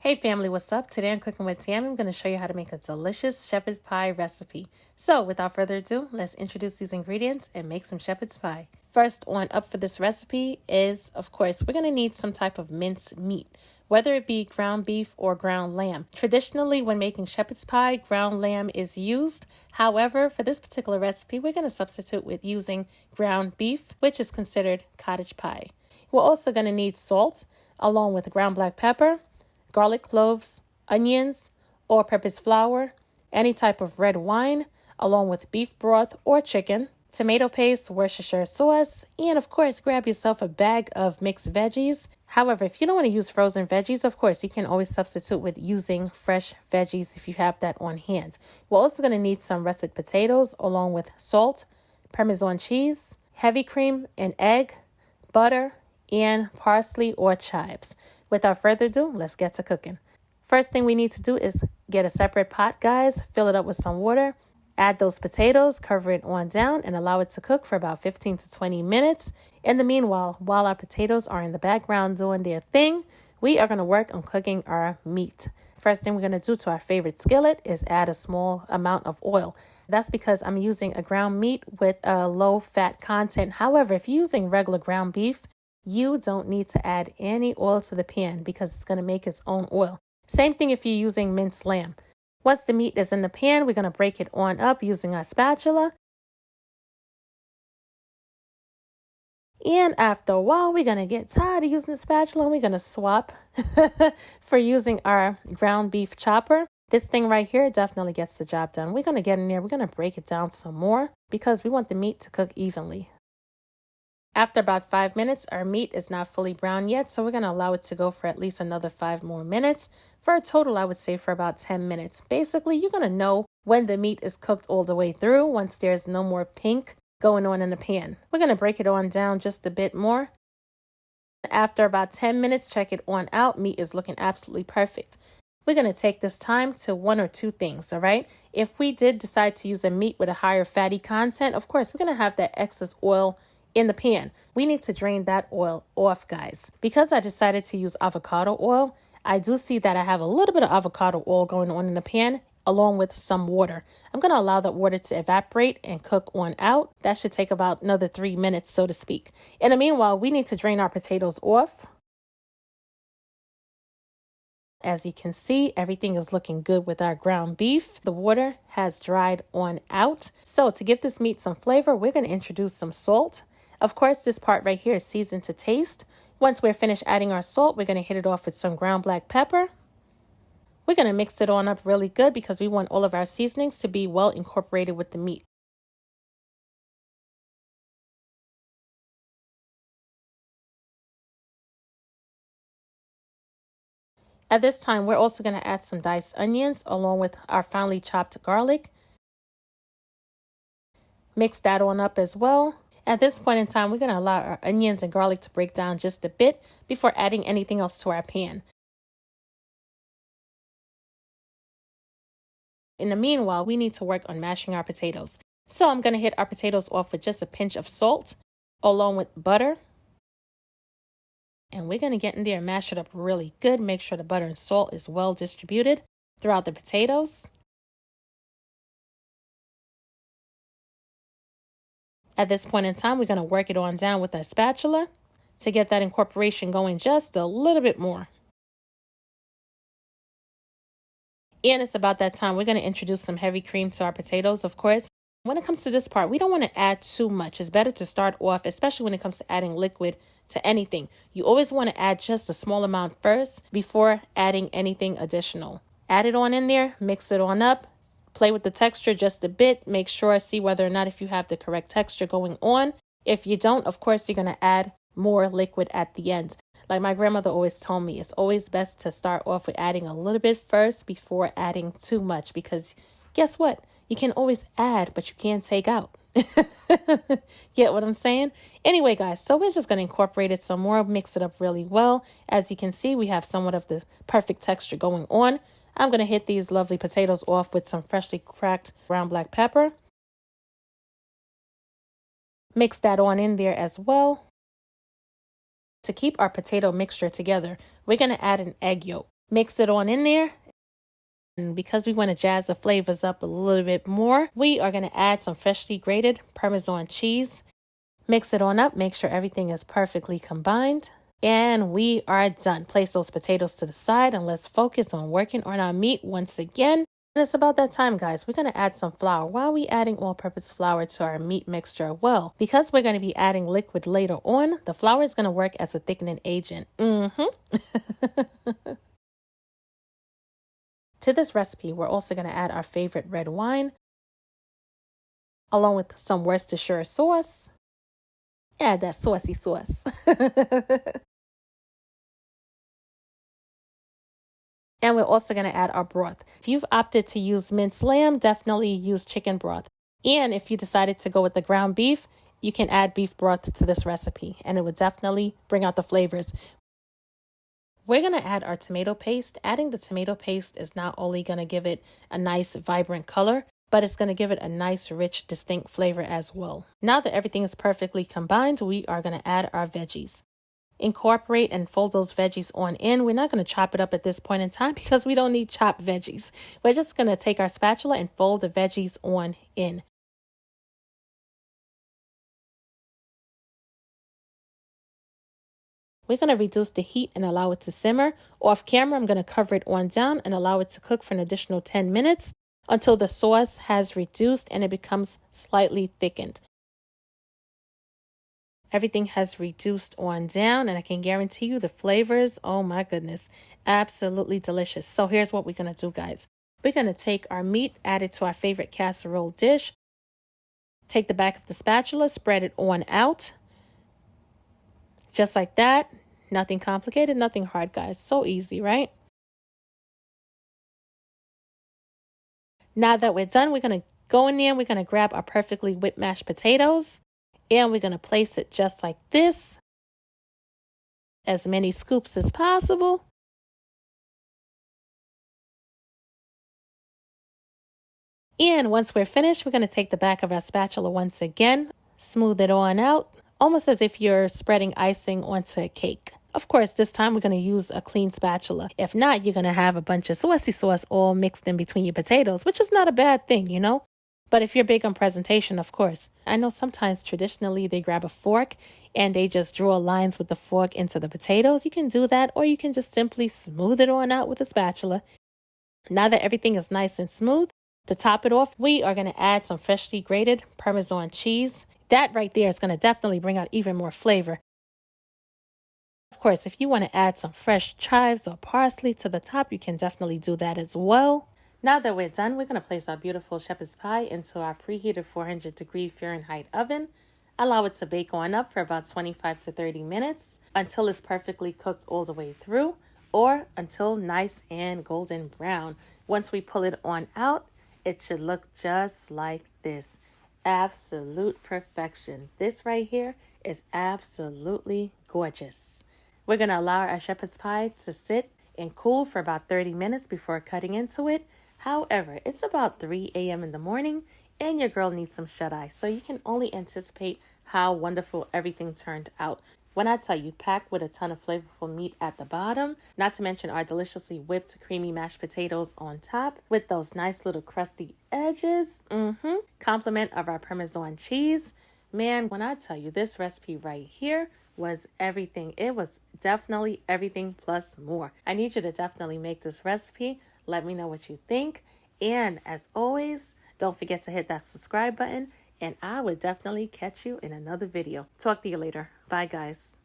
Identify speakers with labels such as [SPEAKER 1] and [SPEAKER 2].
[SPEAKER 1] Hey family, what's up? Today I'm cooking with Tammy. I'm going to show you how to make a delicious shepherd's pie recipe. So without further ado, let's introduce these ingredients and make some shepherd's pie. First on up for this recipe is, of course, we're going to need some type of minced meat, whether it be ground beef or ground lamb. Traditionally, when making shepherd's pie, ground lamb is used. However, for this particular recipe, we're going to substitute with using ground beef, which is considered cottage pie. We're also going to need salt, along with ground black pepper, garlic cloves, onions, all-purpose flour, any type of red wine, along with beef broth or chicken, tomato paste, Worcestershire sauce, and of course, grab yourself a bag of mixed veggies. However, if you don't want to use frozen veggies, of course, you can always substitute with using fresh veggies if you have that on hand. We're also going to need some russet potatoes, along with salt, Parmesan cheese, heavy cream, an egg, butter, and parsley or chives. Without further ado, let's get to cooking. First thing we need to do is get a separate pot, guys. Fill it up with some water. Add those potatoes, cover it on down, and allow it to cook for about 15 to 20 minutes. In the meanwhile, while our potatoes are in the background doing their thing, we are going to work on cooking our meat. First thing we're going to do to our favorite skillet is add a small amount of oil. That's because I'm using a ground meat with a low fat content. However, if you're using regular ground beef, you don't need to add any oil to the pan because it's going to make its own oil. Same thing if you're using minced lamb. Once the meat is in the pan, we're going to break it on up using our spatula. And after a while, we're going to get tired of using the spatula and we're going to swap for using our ground beef chopper. This thing right here definitely gets the job done. We're going to get in there. We're going to break it down some more because we want the meat to cook evenly. After about 5 minutes, our meat is not fully brown yet, so we're going to allow it to go for at least another 5 more minutes. For a total, I would say for about 10 minutes. Basically, you're going to know when the meat is cooked all the way through once there's no more pink going on in the pan. We're going to break it on down just a bit more. After about 10 minutes, check it on out. Meat is looking absolutely perfect. We're going to take this time to one or two things, all right? If we did decide to use a meat with a higher fatty content, of course, we're going to have that excess oil in the pan. We need to drain that oil off, guys. Because I decided to use avocado oil, I do see that I have a little bit of avocado oil going on in the pan along with some water. I'm going to allow that water to evaporate and cook on out. That should take about another 3 minutes, so to speak. In the meanwhile, we need to drain our potatoes off. As you can see, everything is looking good with our ground beef. The water has dried on out. So to give this meat some flavor, we're going to introduce some salt. Of course, this part right here is seasoned to taste. Once we're finished adding our salt, we're going to hit it off with some ground black pepper. We're going to mix it on up really good because we want all of our seasonings to be well incorporated with the meat. At this time, we're also going to add some diced onions along with our finely chopped garlic. Mix that on up as well. At this point in time, we're going to allow our onions and garlic to break down just a bit before adding anything else to our pan. In the meanwhile, we need to work on mashing our potatoes. So I'm going to hit our potatoes off with just a pinch of salt along with butter. And we're going to get in there and mash it up really good. Make sure the butter and salt is well distributed throughout the potatoes. At this point in time, we're going to work it on down with our spatula to get that incorporation going just a little bit more. And it's about that time we're going to introduce some heavy cream to our potatoes, of course. When it comes to this part, we don't want to add too much. It's better to start off, especially when it comes to adding liquid to anything. You always want to add just a small amount first before adding anything additional. Add it on in there, mix it on up. Play with the texture just a bit. Make sure, see whether or not if you have the correct texture going on. If you don't, of course, you're going to add more liquid at the end. Like my grandmother always told me, it's always best to start off with adding a little bit first before adding too much. Because guess what? You can always add, but you can't take out. Get what I'm saying? Anyway, guys, so we're just going to incorporate it some more, mix it up really well. As you can see, we have somewhat of the perfect texture going on. I'm going to hit these lovely potatoes off with some freshly cracked ground black pepper. Mix that on in there as well. To keep our potato mixture together, we're going to add an egg yolk. Mix it on in there. And because we want to jazz the flavors up a little bit more, we are going to add some freshly grated Parmesan cheese. Mix it on up, make sure everything is perfectly combined. And we are done. Place those potatoes to the side and let's focus on working on our meat once again. And it's about that time, guys. We're going to add some flour. Why are we adding all-purpose flour to our meat mixture? Well, because we're going to be adding liquid later on, the flour is going to work as a thickening agent. To this recipe, we're also going to add our favorite red wine, along with some Worcestershire sauce. Add that saucy sauce. And we're also going to add our broth. If you've opted to use minced lamb, definitely use chicken broth. And if you decided to go with the ground beef, you can add beef broth to this recipe, and it would definitely bring out the flavors. We're going to add our tomato paste. Adding the tomato paste is not only going to give it a nice, vibrant color, but it's going to give it a nice, rich, distinct flavor as well. Now that everything is perfectly combined, we are going to add our veggies. Incorporate and fold those veggies on in. We're not going to chop it up at this point in time because we don't need chopped veggies. We're just going to take our spatula and fold the veggies on in. We're going to reduce the heat and allow it to simmer. Off camera, I'm going to cover it on down and allow it to cook for an additional 10 minutes until the sauce has reduced and it becomes slightly thickened. Everything has reduced on down, and I can guarantee you the flavors, oh my goodness, absolutely delicious. So here's what we're going to do, guys. We're going to take our meat, add it to our favorite casserole dish, take the back of the spatula, spread it on out, just like that. Nothing complicated, nothing hard, guys. So easy, right? Now that we're done, we're going to go in there, we're going to grab our perfectly whipped mashed potatoes. And we're going to place it just like this. As many scoops as possible. And once we're finished, we're going to take the back of our spatula once again. Smooth it on out. Almost as if you're spreading icing onto a cake. Of course, this time we're going to use a clean spatula. If not, you're going to have a bunch of saucy sauce all mixed in between your potatoes, which is not a bad thing, you know? But if you're big on presentation, of course. I know sometimes traditionally they grab a fork and they just draw lines with the fork into the potatoes. You can do that, or you can just simply smooth it on out with a spatula. Now that everything is nice and smooth, to top it off, we are going to add some freshly grated Parmesan cheese. That right there is going to definitely bring out even more flavor. Of course, if you want to add some fresh chives or parsley to the top, you can definitely do that as well. Now that we're done, we're going to place our beautiful shepherd's pie into our preheated 400-degree Fahrenheit oven. Allow it to bake on up for about 25 to 30 minutes until it's perfectly cooked all the way through, or until nice and golden brown. Once we pull it on out, it should look just like this. Absolute perfection. This right here is absolutely gorgeous. We're going to allow our shepherd's pie to sit and cool for about 30 minutes before cutting into it. However, it's about 3 a.m. in the morning and your girl needs some shut-eye, so you can only anticipate how wonderful everything turned out. When I tell you, packed with a ton of flavorful meat at the bottom, not to mention our deliciously whipped creamy mashed potatoes on top with those nice little crusty edges. Compliment of our Parmesan cheese. Man, when I tell you, this recipe right here was everything. It was definitely everything plus more. I need you to definitely make this recipe. Let me know what you think. And as always, don't forget to hit that subscribe button. And I will definitely catch you in another video. Talk to you later. Bye, guys.